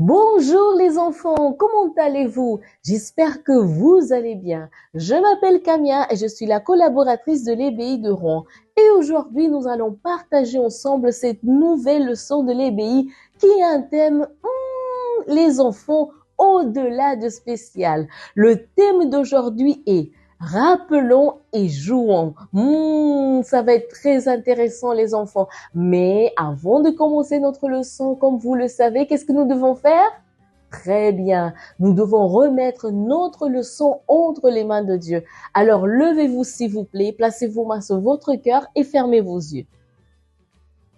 Bonjour les enfants, comment allez-vous? J'espère que vous allez bien. Je m'appelle Camia et je suis la collaboratrice de l'EBI de Rouen. Et aujourd'hui, nous allons partager ensemble cette nouvelle leçon de l'EBI qui a un thème, les enfants au-delà de spécial. Le thème d'aujourd'hui est rappelons et jouons. Ça va être très intéressant les enfants. Mais avant de commencer notre leçon, comme vous le savez, qu'est-ce que nous devons faire? Très bien, nous devons remettre notre leçon entre les mains de Dieu. Alors levez-vous s'il vous plaît, placez vos mains sur votre cœur et fermez vos yeux.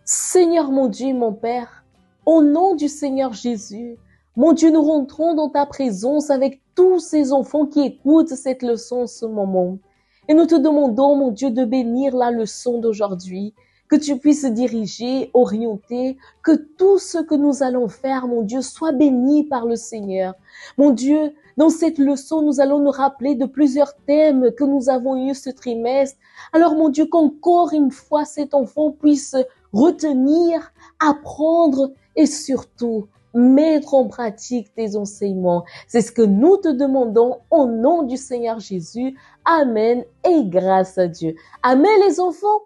Seigneur mon Dieu, mon Père, au nom du Seigneur Jésus, mon Dieu, nous rentrons dans ta présence avec tous ces enfants qui écoutent cette leçon en ce moment. Et nous te demandons, mon Dieu, de bénir la leçon d'aujourd'hui, que tu puisses diriger, orienter, que tout ce que nous allons faire, mon Dieu, soit béni par le Seigneur. Mon Dieu, dans cette leçon, nous allons nous rappeler de plusieurs thèmes que nous avons eus ce trimestre. Alors, mon Dieu, qu'encore une fois, cet enfant puisse retenir, apprendre et surtout mettre en pratique tes enseignements. C'est ce que nous te demandons au nom du Seigneur Jésus. Amen et grâce à Dieu. Amen les enfants.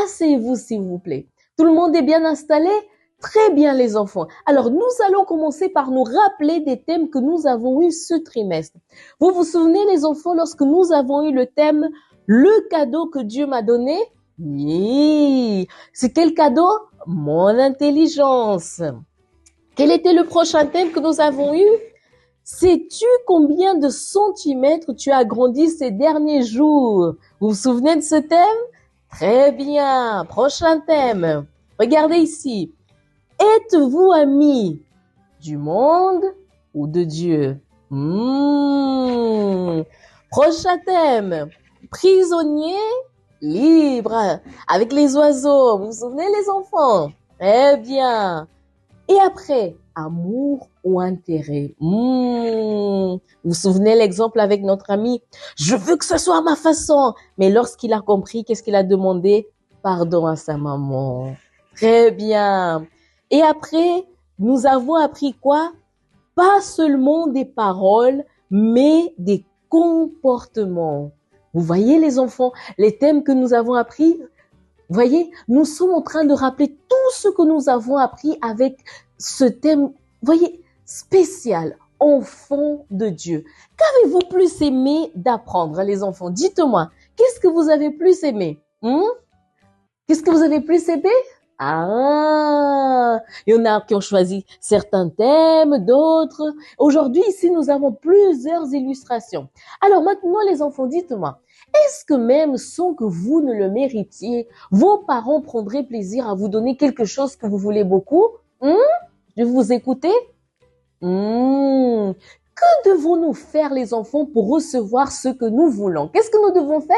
Asseyez-vous s'il vous plaît. Tout le monde est bien installé? Très bien les enfants. Alors nous allons commencer par nous rappeler des thèmes que nous avons eus ce trimestre. Vous vous souvenez les enfants lorsque nous avons eu le thème « Le cadeau que Dieu m'a donné » Oui. C'est quel cadeau? Mon intelligence. Quel était le prochain thème que nous avons eu? Sais-tu combien de centimètres tu as grandi ces derniers jours? Vous vous souvenez de ce thème? Très bien. Prochain thème. Regardez ici. Êtes-vous amis du monde ou de Dieu? Prochain thème. Prisonnier libre avec les oiseaux. Vous vous souvenez les enfants? Très bien. Et après, amour ou intérêt? Vous vous souvenez l'exemple avec notre ami? Je veux que ce soit à ma façon. Mais lorsqu'il a compris, qu'est-ce qu'il a demandé? Pardon à sa maman. Très bien. Et après, nous avons appris quoi? Pas seulement des paroles, mais des comportements. Vous voyez les enfants, les thèmes que nous avons appris? Voyez, nous sommes en train de rappeler tout ce que nous avons appris avec ce thème, voyez, spécial, enfant de Dieu. Qu'avez-vous plus aimé d'apprendre, les enfants? Dites-moi, qu'est-ce que vous avez plus aimé? Qu'est-ce que vous avez plus aimé? Il y en a qui ont choisi certains thèmes, d'autres. Aujourd'hui, ici, nous avons plusieurs illustrations. Alors maintenant, les enfants, dites-moi, est-ce que même sans que vous ne le méritiez, vos parents prendraient plaisir à vous donner quelque chose que vous voulez beaucoup? Je vais vous écouter? Que devons-nous faire, les enfants, pour recevoir ce que nous voulons? Qu'est-ce que nous devons faire?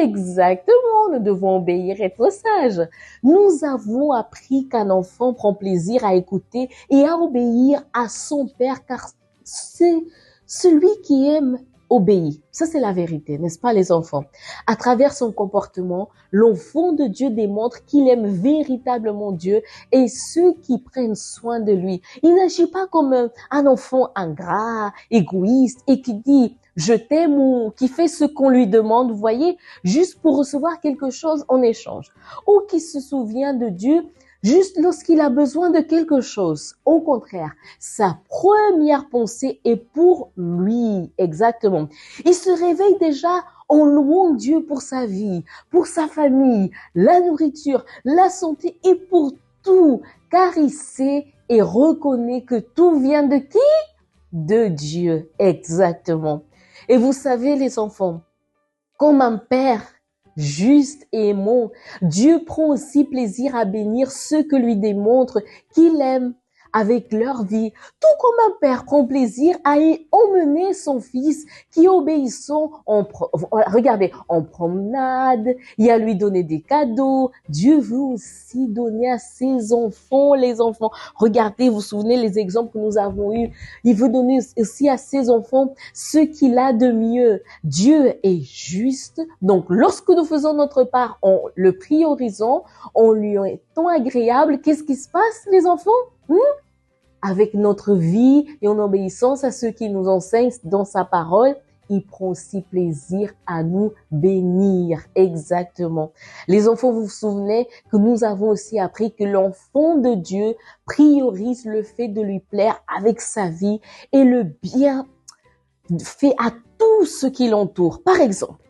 Exactement, nous devons obéir et être sages. Nous avons appris qu'un enfant prend plaisir à écouter et à obéir à son père car c'est celui qui aime obéit. Ça, c'est la vérité, n'est-ce pas les enfants? À travers son comportement, l'enfant de Dieu démontre qu'il aime véritablement Dieu et ceux qui prennent soin de lui. Il n'agit pas comme un enfant ingrat, égoïste et qui dit je t'aime ou qui fait ce qu'on lui demande, vous voyez, juste pour recevoir quelque chose en échange. Ou qui se souvient de Dieu juste lorsqu'il a besoin de quelque chose. Au contraire, sa première pensée est pour lui, exactement. Il se réveille déjà en louant Dieu pour sa vie, pour sa famille, la nourriture, la santé et pour tout, car il sait et reconnaît que tout vient de qui? De Dieu, exactement. Et vous savez, les enfants, comme un père juste et aimant, Dieu prend aussi plaisir à bénir ceux que lui démontrent qu'il aime avec leur vie, tout comme un père prend plaisir à y emmener son fils qui obéissant regardez, en promenade, et à lui donner des cadeaux. Dieu veut aussi donner à ses enfants, les enfants. Regardez, vous vous souvenez les exemples que nous avons eus. Il veut donner aussi à ses enfants ce qu'il a de mieux. Dieu est juste. Donc, lorsque nous faisons notre part en le priorisant, en lui étant agréable, qu'est-ce qui se passe, les enfants? avec notre vie et en obéissance à ceux qui nous enseignent dans sa parole, il prend aussi plaisir à nous bénir. Exactement. Les enfants, vous vous souvenez que nous avons aussi appris que l'enfant de Dieu priorise le fait de lui plaire avec sa vie et le bien fait à tout ce qui l'entoure. Par exemple,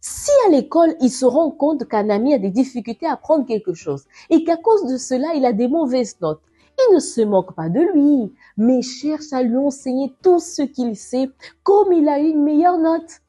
si à l'école, il se rend compte qu'un ami a des difficultés à apprendre quelque chose et qu'à cause de cela, il a des mauvaises notes, il ne se moque pas de lui, mais cherche à lui enseigner tout ce qu'il sait, comme il a eu une meilleure note.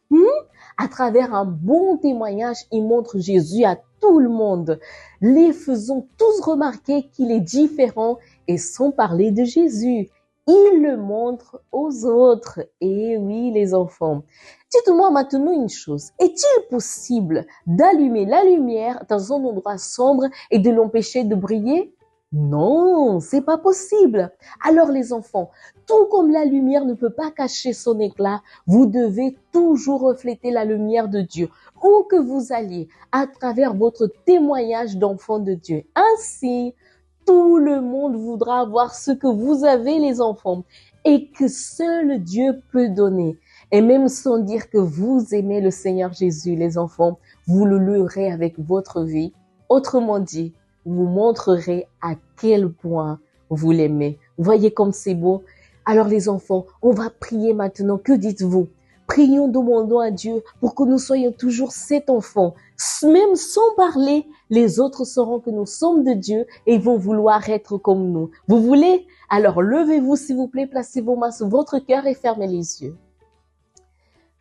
À travers un bon témoignage, il montre Jésus à tout le monde, les faisant tous remarquer qu'il est différent et sans parler de Jésus. Il le montre aux autres. Et oui, les enfants. Dites-moi maintenant une chose. Est-il possible d'allumer la lumière dans un endroit sombre et de l'empêcher de briller? Non, c'est pas possible. Alors les enfants, tout comme la lumière ne peut pas cacher son éclat, vous devez toujours refléter la lumière de Dieu, où que vous alliez, à travers votre témoignage d'enfant de Dieu. Ainsi, tout le monde voudra avoir ce que vous avez, les enfants, et que seul Dieu peut donner. Et même sans dire que vous aimez le Seigneur Jésus, les enfants, vous le louerez avec votre vie. Autrement dit, vous montrerez à quel point vous l'aimez. Voyez comme c'est beau. Alors les enfants, on va prier maintenant. Que dites-vous? Prions, demandons à Dieu pour que nous soyons toujours cet enfant. Même sans parler, les autres sauront que nous sommes de Dieu et ils vont vouloir être comme nous. Vous voulez? Alors levez-vous s'il vous plaît, placez vos mains sur votre cœur et fermez les yeux.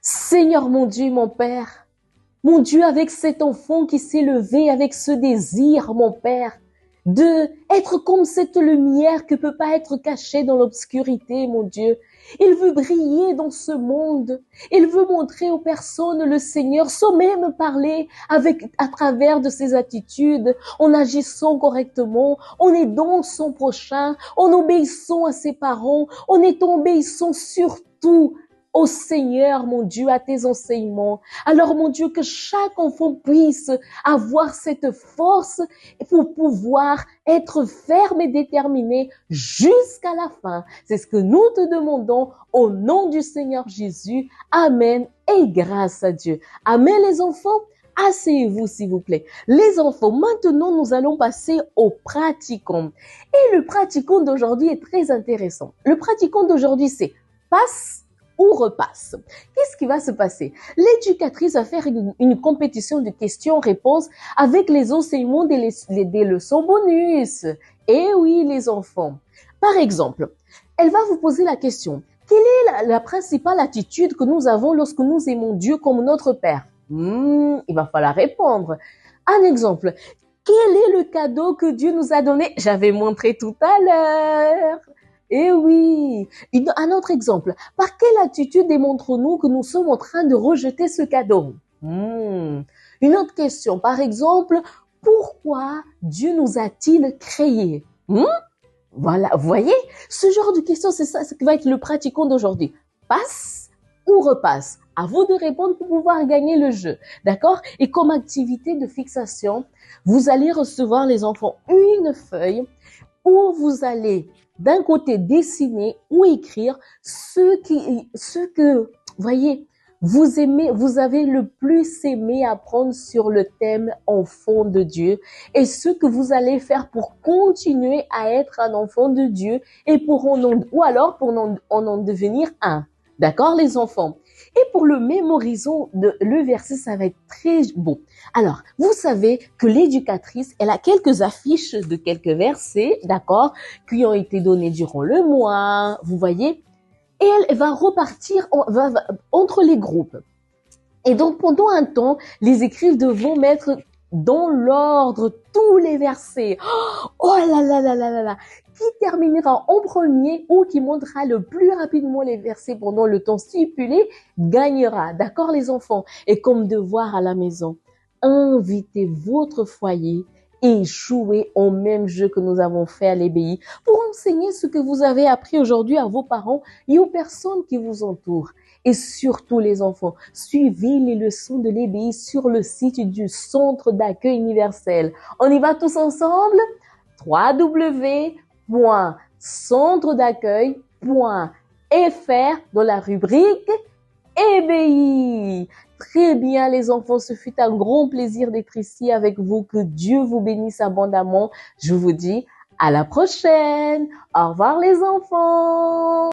Seigneur mon Dieu, mon Père, mon Dieu, avec cet enfant qui s'est levé, avec ce désir, mon Père, de être comme cette lumière qui ne peut pas être cachée dans l'obscurité, mon Dieu. Il veut briller dans ce monde. Il veut montrer aux personnes le Seigneur sans même parler à travers de ses attitudes, en agissant correctement, en aidant son prochain, en obéissant à ses parents, en étant obéissant surtout au Seigneur, mon Dieu, à tes enseignements. Alors, mon Dieu, que chaque enfant puisse avoir cette force pour pouvoir être ferme et déterminé jusqu'à la fin. C'est ce que nous te demandons au nom du Seigneur Jésus. Amen et grâce à Dieu. Amen, les enfants. Asseyez-vous, s'il vous plaît. Les enfants, maintenant, nous allons passer au pratiquant. Et le pratiquant d'aujourd'hui est très intéressant. Le pratiquant d'aujourd'hui, c'est passe ou repasse. Qu'est-ce qui va se passer? L'éducatrice va faire une compétition de questions-réponses avec les enseignements des leçons bonus. Et oui, les enfants. Par exemple, elle va vous poser la question. Quelle est la principale attitude que nous avons lorsque nous aimons Dieu comme notre Père? Il va falloir répondre. Un exemple. Quel est le cadeau que Dieu nous a donné? J'avais montré tout à l'heure. Eh oui, un autre exemple. Par quelle attitude démontrons-nous que nous sommes en train de rejeter ce cadeau? Une autre question. Par exemple, pourquoi Dieu nous a-t-il créés? Voilà, vous voyez, ce genre de questions, c'est ça, ce qui va être le pratiquant d'aujourd'hui. Passe ou repasse? À vous de répondre pour pouvoir gagner le jeu, d'accord? Et comme activité de fixation, vous allez recevoir, les enfants, une feuille où vous allez d'un côté dessiner ou écrire ce que, voyez, vous aimez, vous avez le plus aimé apprendre sur le thème enfant de Dieu et ce que vous allez faire pour continuer à être un enfant de Dieu et ou alors pour en devenir un. D'accord, les enfants? Et pour le mémorisant le verset, ça va être très beau. Alors, vous savez que l'éducatrice, elle a quelques affiches de quelques versets, d'accord, qui ont été donnés durant le mois, vous voyez, et elle va repartir entre les groupes. Et donc, pendant un temps, les écrivains devront mettre dans l'ordre tous les versets. Oh là là là là là là! Qui terminera en premier ou qui montrera le plus rapidement les versets pendant le temps stipulé gagnera. D'accord, les enfants? Et comme devoir à la maison, invitez votre foyer et jouez au même jeu que nous avons fait à l'ébéi pour enseigner ce que vous avez appris aujourd'hui à vos parents et aux personnes qui vous entourent. Et surtout, les enfants, suivez les leçons de l'ébéi sur le site du Centre d'accueil universel. On y va tous ensemble? www.ecc.fr centredaccueil.fr dans la rubrique EBI. Très bien les enfants, ce fut un grand plaisir d'être ici avec vous. Que Dieu vous bénisse abondamment. Je vous dis à la prochaine. Au revoir les enfants.